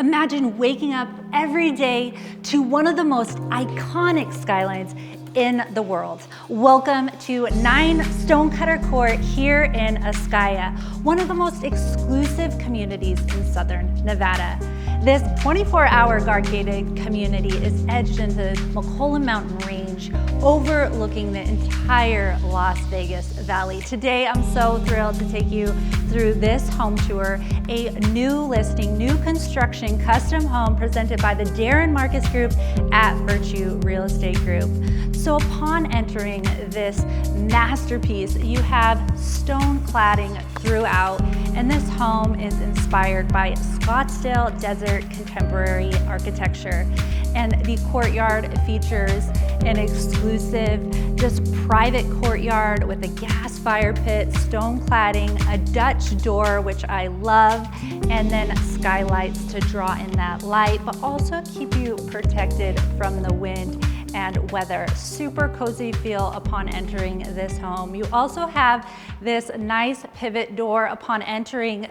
Imagine waking up every day to one of the most iconic skylines in the world. Welcome to 9 Stonecutter Court here in Ascaya, one of the most exclusive communities in southern Nevada. This 24-hour guard-gated community is edged into the McCollum Mountain Range, overlooking the entire Las Vegas Valley. Today, I'm so thrilled to take you through this home tour, a new listing, new construction, custom home presented by the Susan Marques Group at Virtue Real Estate Group. So upon entering this masterpiece, you have stone cladding throughout, and this home is inspired by Scottsdale Desert contemporary architecture. And the courtyard features an exclusive, just private courtyard with a gas fire pit, stone cladding, a Dutch door, which I love, and then skylights to draw in that light, but also keep you protected from the wind and weather. Super cozy feel upon entering this home. You also have this nice pivot door upon entering.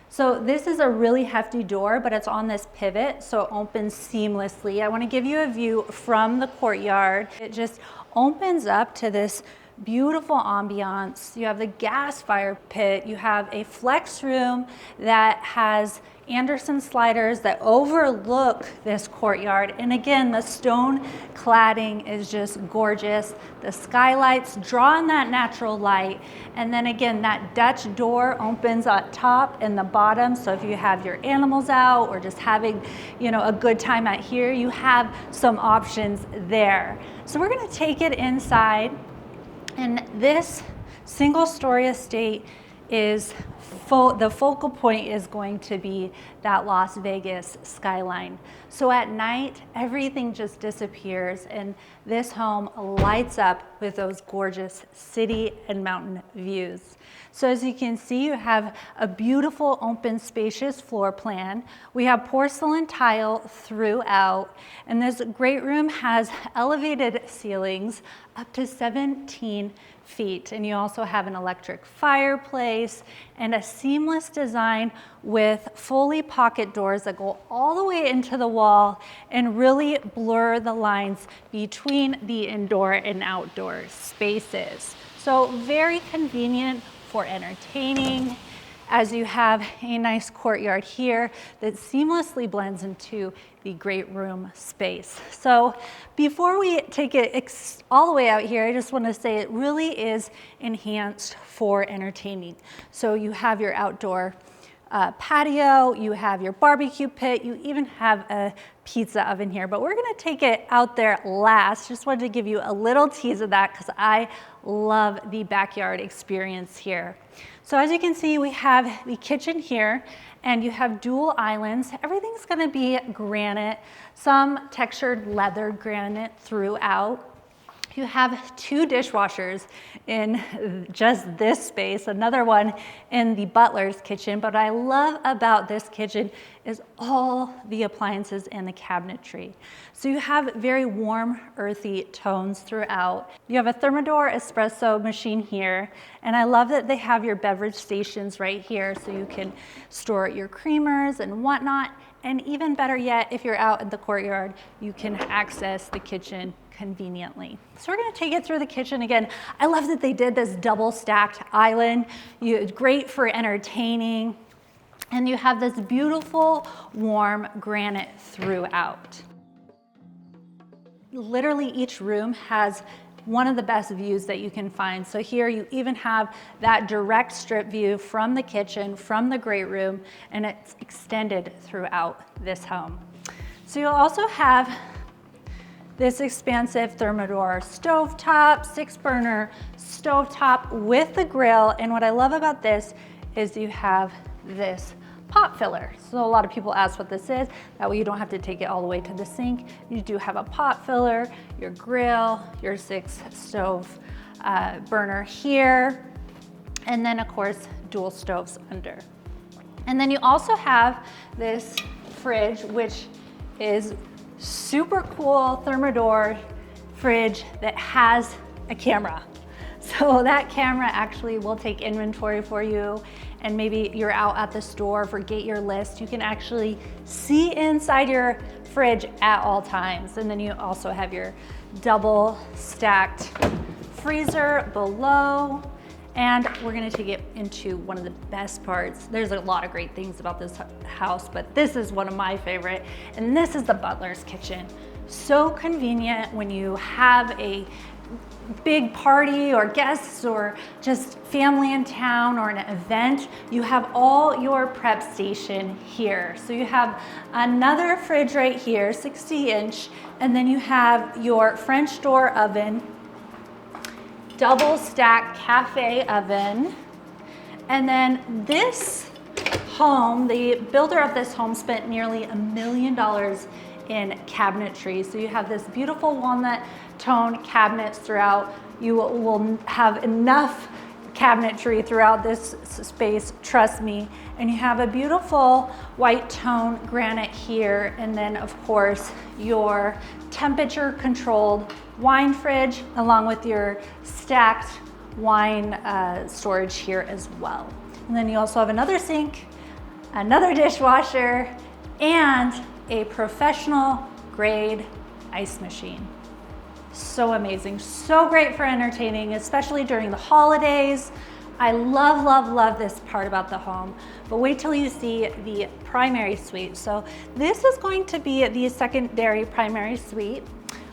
So this is a really hefty door, but it's on this pivot, so it opens seamlessly. I want to give you a view from the courtyard. It just opens up to this beautiful ambiance. You have the gas fire pit. You have a flex room that has Anderson sliders that overlook this courtyard. And again, the stone cladding is just gorgeous. The skylights draw in that natural light. And then again, that Dutch door opens at top and the bottom. So if you have your animals out or just having, a good time out here, you have some options there. So we're gonna take it inside. And this single-story estate is the focal point is going to be that Las Vegas skyline. So at night, everything just disappears, and this home lights up with those gorgeous city and mountain views. So as you can see, you have a beautiful, open, spacious floor plan. We have porcelain tile throughout, and this great room has elevated ceilings up to 17 feet. And you also have an electric fireplace and a seamless design with fully pocket doors that go all the way into the wall and really blur the lines between the indoor and outdoor spaces. So very convenient for entertaining, as you have a nice courtyard here that seamlessly blends into the great room space. So before we take it all the way out here, I just want to say it really is enhanced for entertaining. So you have your outdoor patio, you have your barbecue pit, you even have a pizza oven here, but we're gonna take it out there last. Just wanted to give you a little tease of that because I love the backyard experience here. So as you can see, we have the kitchen here, and you have dual islands. Everything's gonna be granite, some textured leather granite throughout. You have 2 dishwashers in just this space, another one in the butler's kitchen. But what I love about this kitchen is all the appliances and the cabinetry. So you have very warm, earthy tones throughout. You have a Thermador espresso machine here, and I love that they have your beverage stations right here so you can store your creamers and whatnot. And even better yet, if you're out in the courtyard, you can access the kitchen conveniently. So we're gonna take it through the kitchen again. I love that they did this double stacked island. Great for entertaining. And you have this beautiful warm granite throughout. Literally each room has one of the best views that you can find. So here you even have that direct strip view from the kitchen, from the great room, and it's extended throughout this home. So you'll also have this expansive Thermador stovetop, 6-burner stovetop with the grill. And what I love about this is you have this pot filler. So a lot of people ask what this is. That way you don't have to take it all the way to the sink. You do have a pot filler, your grill, your 6 stove burner here, and then of course dual stoves under. And then you also have this fridge, which is super cool Thermador fridge that has a camera. So that camera actually will take inventory for you and maybe you're out at the store, forget your list, you can actually see inside your fridge at all times. And then you also have your double stacked freezer below. And we're gonna take it into one of the best parts. There's a lot of great things about this house, but this is one of my favorite, and this is the butler's kitchen. So convenient when you have a big party or guests or just family in town or an event. You have all your prep station here. So you have another fridge right here, 60-inch, and then you have your French door oven, double stack cafe oven. And then this home, the builder of this home spent nearly $1 million in cabinetry. So you have this beautiful walnut tone cabinets throughout. You will have enough cabinetry throughout this space, trust me. And you have a beautiful white tone granite here. And then of course, your temperature controlled wine fridge along with your stacked wine storage here as well. And then you also have another sink, another dishwasher, and a professional grade ice machine. So amazing, so great for entertaining, especially during the holidays. I love, love, love this part about the home, but wait till you see the primary suite. So this is going to be the secondary primary suite.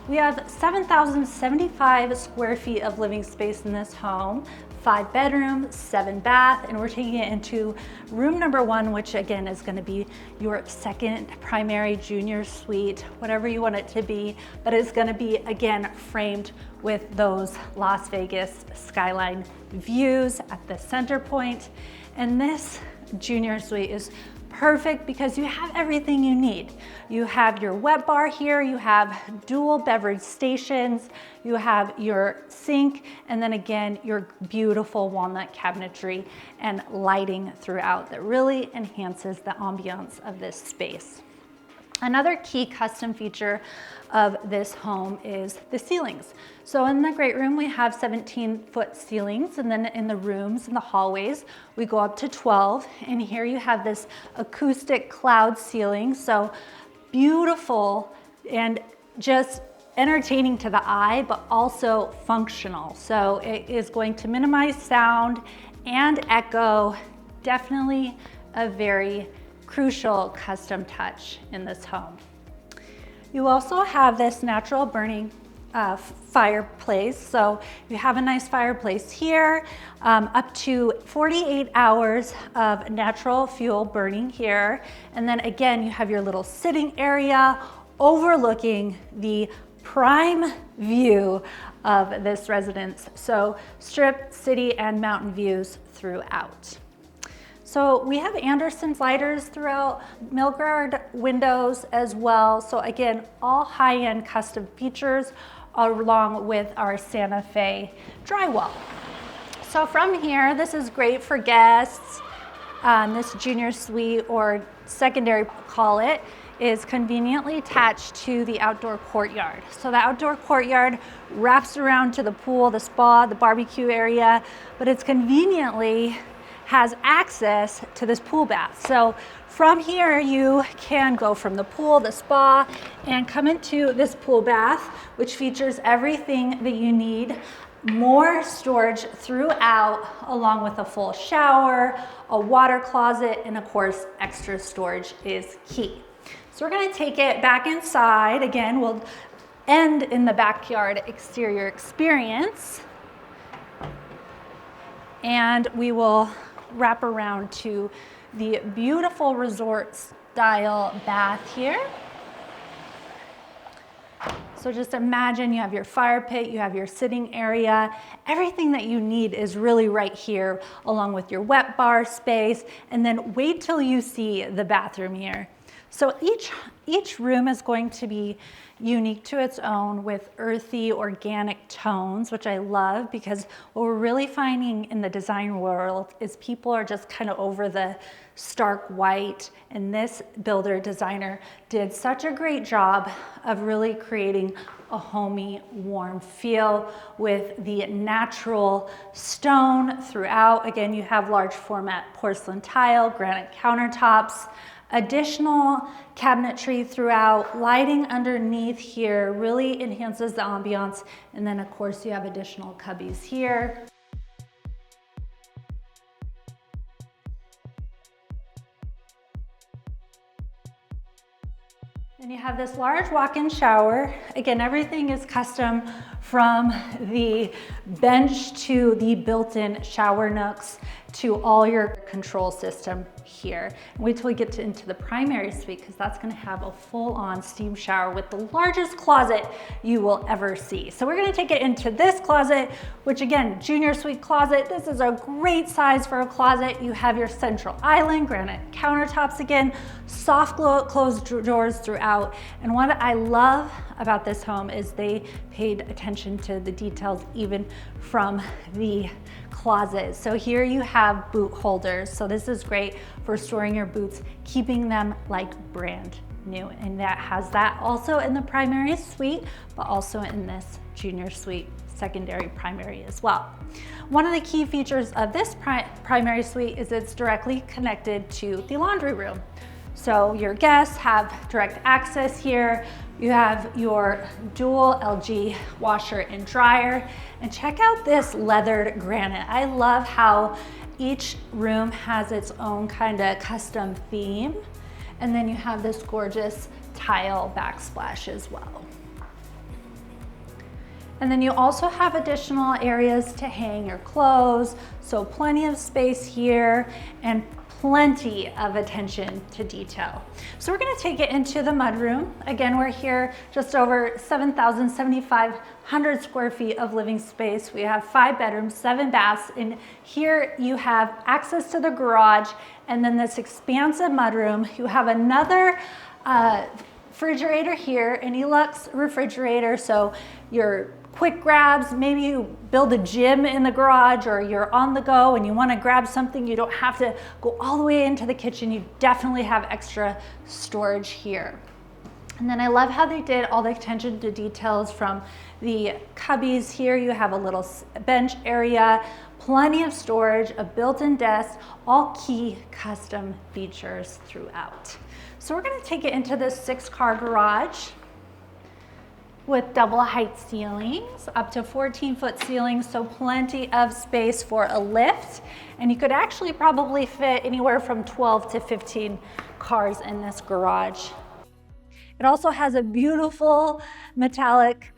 We have 7,075 square feet of living space in this home, 5 bedrooms, 7 bath, and we're taking it into room number 1, which again is gonna be your second primary junior suite, whatever you want it to be, but it's gonna be, again, framed with those Las Vegas skyline views at the center point. And this junior suite is perfect because you have everything you need. You have your wet bar here, you have dual beverage stations, you have your sink, and then again, your beautiful walnut cabinetry and lighting throughout that really enhances the ambiance of this space. Another key custom feature of this home is the ceilings. So in the great room, we have 17-foot ceilings, and then in the rooms and the hallways, we go up to 12. And here you have this acoustic cloud ceiling. So beautiful and just entertaining to the eye, but also functional. So it is going to minimize sound and echo. Definitely a very crucial custom touch in this home. You also have this natural burning fireplace. So you have a nice fireplace here, up to 48 hours of natural fuel burning here. And then again, you have your little sitting area overlooking the prime view of this residence. So strip, city, and mountain views throughout. So we have Anderson sliders throughout, Milgard windows as well. So again, all high-end custom features along with our Santa Fe drywall. So from here, this is great for guests. This junior suite, or secondary call it, is conveniently attached to the outdoor courtyard. So the outdoor courtyard wraps around to the pool, the spa, the barbecue area, but it's conveniently has access to this pool bath. So from here, you can go from the pool, the spa, and come into this pool bath, which features everything that you need. More storage throughout, along with a full shower, a water closet, and of course, extra storage is key. So we're gonna take it back inside. Again, we'll end in the backyard exterior experience. And we will wrap around to the beautiful resort style bath here. So just imagine you have your fire pit, you have your sitting area, everything that you need is really right here, along with your wet bar space. And then wait till you see the bathroom here. So each room is going to be unique to its own with earthy, organic tones, which I love, because what we're really finding in the design world is people are just kind of over the stark white, and this builder designer did such a great job of really creating a homey, warm feel with the natural stone throughout. Again, you have large format porcelain tile, granite countertops, additional cabinetry throughout, lighting underneath here really enhances the ambiance. And then of course you have additional cubbies here. And you have this large walk-in shower. Again, everything is custom from the bench to the built-in shower nooks to all your control system here. And wait till we get into the primary suite, because that's gonna have a full-on steam shower with the largest closet you will ever see. So we're gonna take it into this closet, which again, junior suite closet. This is a great size for a closet. You have your central island, granite countertops again, soft closed drawers throughout. And what I love about this home is they paid attention to the details even from the closet. So here you have boot holders. So this is great for storing your boots, keeping them like brand new. And that has that also in the primary suite, but also in this junior suite, secondary primary as well. One of the key features of this primary suite is it's directly connected to the laundry room. So your guests have direct access here. You have your dual LG washer and dryer. And check out this leathered granite. I love how each room has its own kind of custom theme. And then you have this gorgeous tile backsplash as well. And then you also have additional areas to hang your clothes. So plenty of space here and plenty of attention to detail. So we're gonna take it into the mudroom. Again, we're here just over 7,500 square feet of living space. We have 5 bedrooms, 7 baths, and here you have access to the garage and then this expansive mudroom. You have another refrigerator here, an Elux refrigerator, so your quick grabs, maybe you build a gym in the garage or you're on the go and you want to grab something, you don't have to go all the way into the kitchen. You definitely have extra storage here. And then I love how they did all the attention to details from the cubbies here. You have a little bench area, plenty of storage, a built-in desk, all key custom features throughout. So we're going to take it into this 6-car garage with double height ceilings, up to 14-foot ceilings, so plenty of space for a lift. And you could actually probably fit anywhere from 12 to 15 cars in this garage. It also has a beautiful metallic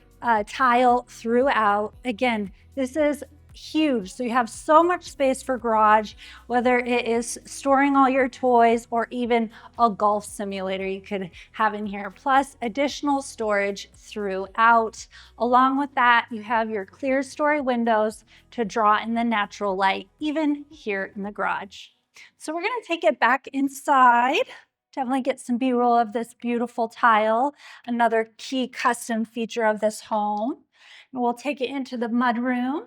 tile throughout. Again, this is huge. So you have so much space for garage, whether it is storing all your toys or even a golf simulator you could have in here, plus additional storage throughout. Along with that, you have your clear story windows to draw in the natural light, even here in the garage. So we're going to take it back inside. Definitely get some B-roll of this beautiful tile, another key custom feature of this home. And we'll take it into the mudroom,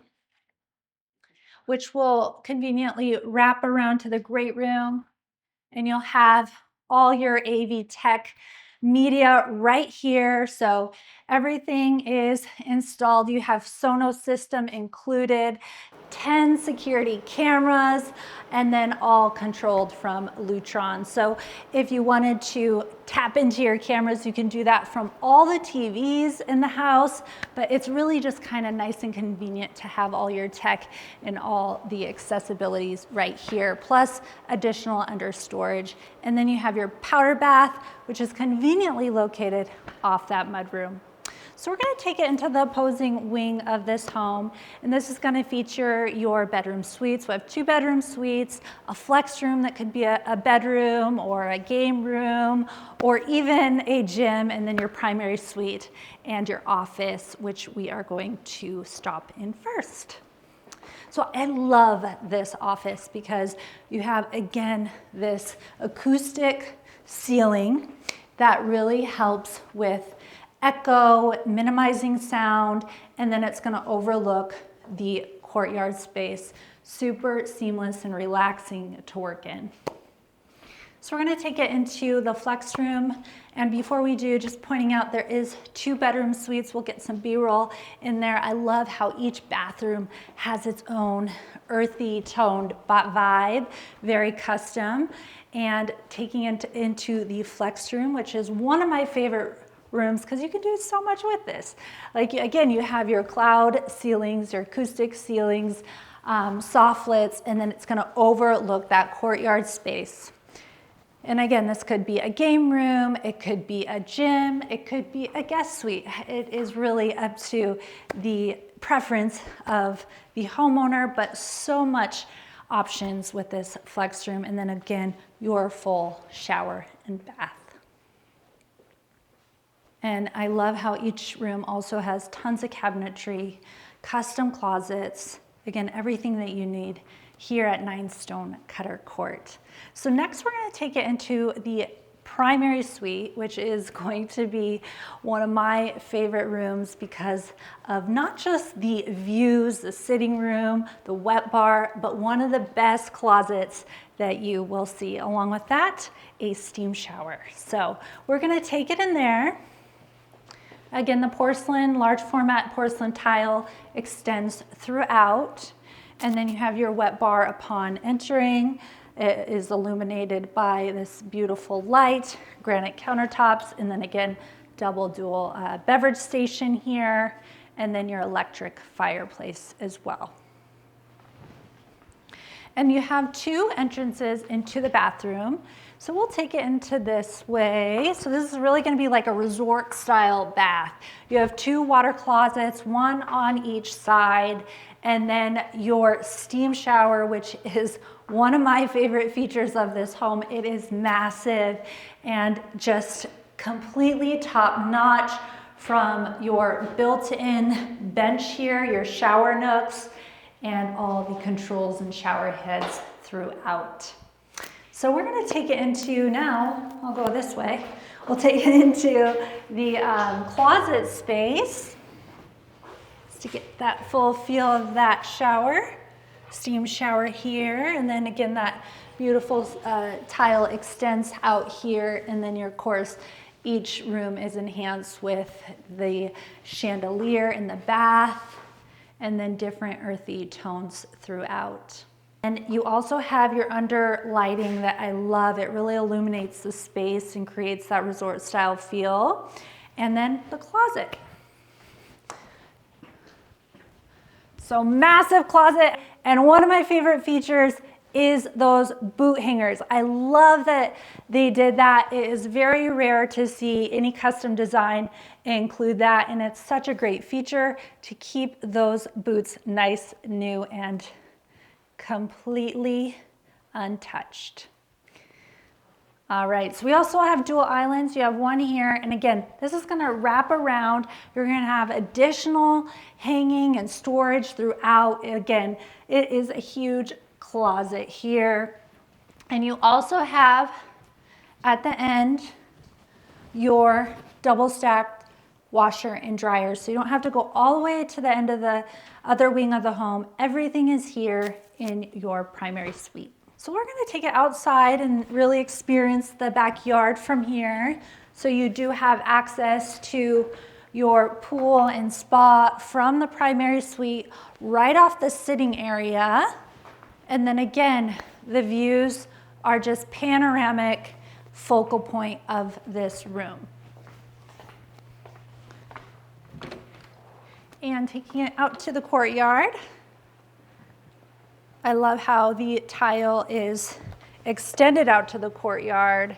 which will conveniently wrap around to the great room, and you'll have all your AV tech media right here. So everything is installed. You have Sonos system included, 10 security cameras, and then all controlled from Lutron. So if you wanted to tap into your cameras, you can do that from all the TVs in the house, but it's really just kind of nice and convenient to have all your tech and all the accessibilities right here, plus additional under storage. And then you have your powder bath, which is conveniently located off that mudroom. So we're going to take it into the opposing wing of this home, and this is going to feature your bedroom suites. We have 2 bedroom suites, a flex room that could be a bedroom or a game room or even a gym, and then your primary suite and your office, which we are going to stop in first. So I love this office because you have, again, this acoustic ceiling that really helps with echo, minimizing sound, and then it's gonna overlook the courtyard space. Super seamless and relaxing to work in. So we're gonna take it into the flex room. And before we do, just pointing out there is 2 bedroom suites. We'll get some B-roll in there. I love how each bathroom has its own earthy toned vibe, very custom. And taking it into the flex room, which is one of my favorite rooms because you can do so much with this. Like again, you have your cloud ceilings, your acoustic ceilings, sofflets, and then it's gonna overlook that courtyard space. And again, this could be a game room, it could be a gym, it could be a guest suite. It is really up to the preference of the homeowner, but so much options with this flex room. And then again, your full shower and bath. And I love how each room also has tons of cabinetry, custom closets, again, everything that you need here at 9 Stonecutter Court. So next we're going to take it into the primary suite, which is going to be one of my favorite rooms because of not just the views, the sitting room, the wet bar, but one of the best closets that you will see. Along with that, a steam shower. So we're going to take it in there. Again, the porcelain, large format porcelain tile extends throughout. And then you have your wet bar upon entering. It is illuminated by this beautiful light, granite countertops, and then again, double dual beverage station here, and then your electric fireplace as well. And you have 2 entrances into the bathroom. So we'll take it into this way. So this is really gonna be like a resort style bath. You have 2 water closets, 1 on each side, and then your steam shower, which is one of my favorite features of this home. It is massive and just completely top notch from your built-in bench here, your shower nooks, and all the controls and shower heads throughout. So we're gonna take it into now, I'll go this way. We'll take it into the closet space to get that full feel of that shower, steam shower here, and then again that beautiful tile extends out here, and then of course each room is enhanced with the chandelier in the bath, and then different earthy tones throughout. And you also have your under lighting that I love. It really illuminates the space and creates that resort style feel. And then the closet. So massive closet, and one of my favorite features is those boot hangers. I love that they did that. It is very rare to see any custom design include that, and it's such a great feature to keep those boots nice, new, and completely untouched. All right, so we also have dual islands. You have one here, and again, this is gonna wrap around. You're gonna have additional hanging and storage throughout. Again, it is a huge closet here. And you also have, at the end, your double stacked washer and dryer. So you don't have to go all the way to the end of the other wing of the home. Everything is here in your primary suite. So we're gonna take it outside and really experience the backyard from here. So you do have access to your pool and spa from the primary suite right off the sitting area. And then again, the views are just panoramic focal point of this room. And taking it out to the courtyard. I love how the tile is extended out to the courtyard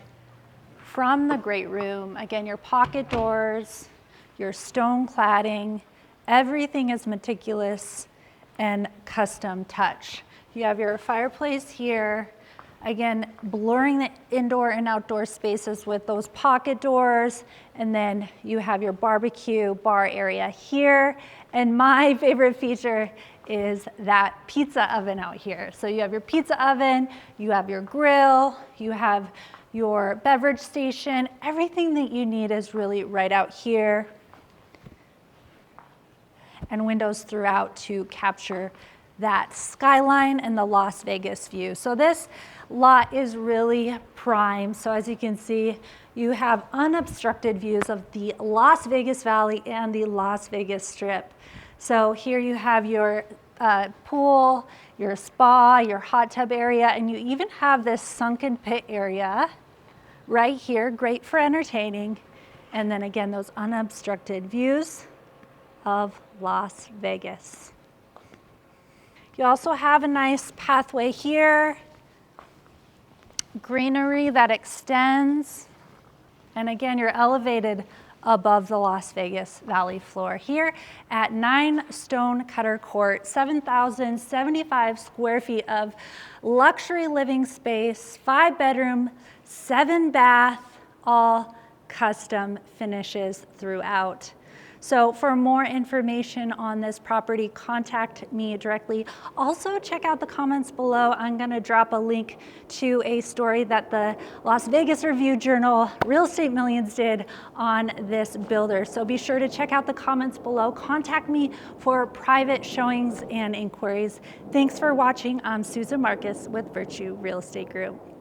from the great room. Again, your pocket doors, your stone cladding, everything is meticulous and custom touch. You have your fireplace here. Again, blurring the indoor and outdoor spaces with those pocket doors. And then you have your barbecue bar area here. And my favorite feature is that pizza oven out here. So you have your pizza oven, you have your grill, you have your beverage station. Everything that you need is really right out here. And windows throughout to capture that skyline and the Las Vegas view. So this lot is really prime. So as you can see, you have unobstructed views of the Las Vegas Valley and the Las Vegas Strip. So here you have your pool, your spa, your hot tub area, and you even have this sunken pit area right here, great for entertaining. And then again, those unobstructed views of Las Vegas. You also have a nice pathway here, greenery that extends, and again, you're elevated above the Las Vegas Valley floor here at 9 Stonecutter Court, 7,075 square feet of luxury living space, 5-bedroom, 7-bath, all custom finishes throughout. So for more information on this property, contact me directly. Also check out the comments below. I'm gonna drop a link to a story that the Las Vegas Review-Journal Real Estate Millions did on this builder. So be sure to check out the comments below. Contact me for private showings and inquiries. Thanks for watching. I'm Susan Marques with Virtue Real Estate Group.